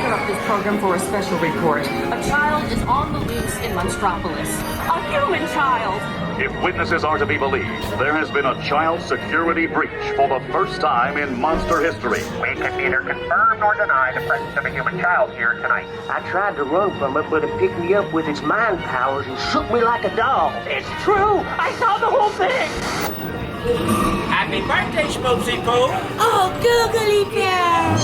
interrupt this program for a special report. A child is on the loose in Monstropolis. A human child! If witnesses are to be believed, there has been a child security breach for the first time in monster history. We can neither confirm nor deny the presence of a human child here tonight. I tried to run from it, but it picked me up with its mind powers and shook me like a dog. It's true! I saw the whole thing! Happy birthday, Smokesy Poo! Oh, googly bear!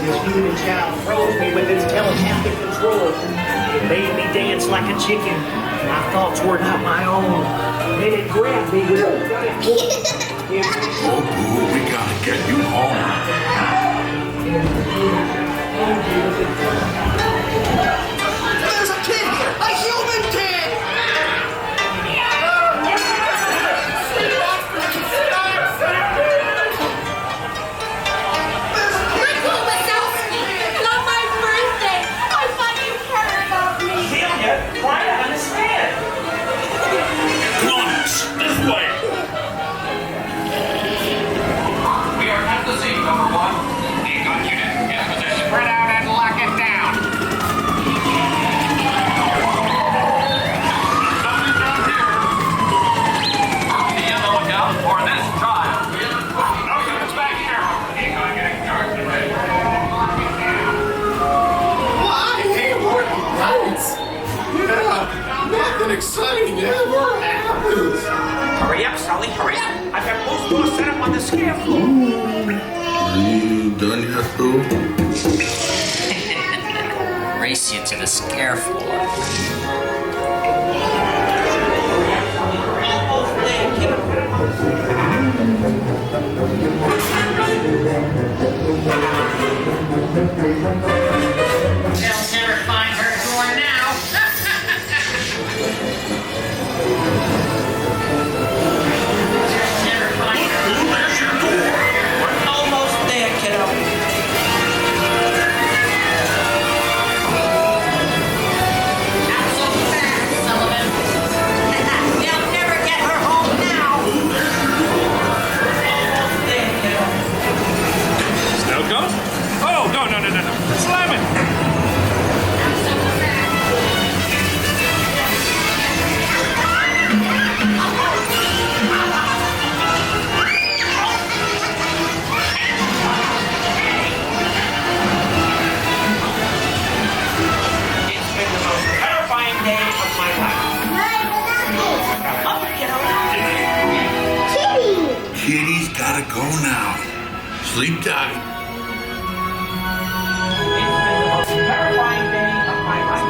This human child froze me with its telepathic control. It made me dance like a chicken. My thoughts were not my own. Then it grabbed me with a Oh, Boo, we gotta get you home. There's a kid here! A human kid! Not my birthday! I thought you cared about me! Celia, try to understand. Come on, this way. We are at the scene, number one. The gun unit is positioned. Spread out and lock it down. Something down here. Be on the lookout for this child. No units back here. The gun getting charged and ready. Lock it down. Why? Hey, what? Nice. Yeah, nothing exciting ever happens. Hurry up, Sully, hurry up. I've got most doors set up on the scare floor. Are you done yet, Boo? Race you to the scare floor. They'll never find her door now. They'll never find her. There's your door. We're almost there, kiddo. Not so fast, Sullivan. They'll never get her home now. Almost there, kiddo. Snow cone? Oh, no. Slam it. It's been the most terrifying day of my life. Up, kiddo. Kitty's gotta go now. Sleep tight. It's been the most terrifying day of my life.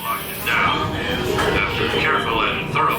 Lock it down. After careful and thorough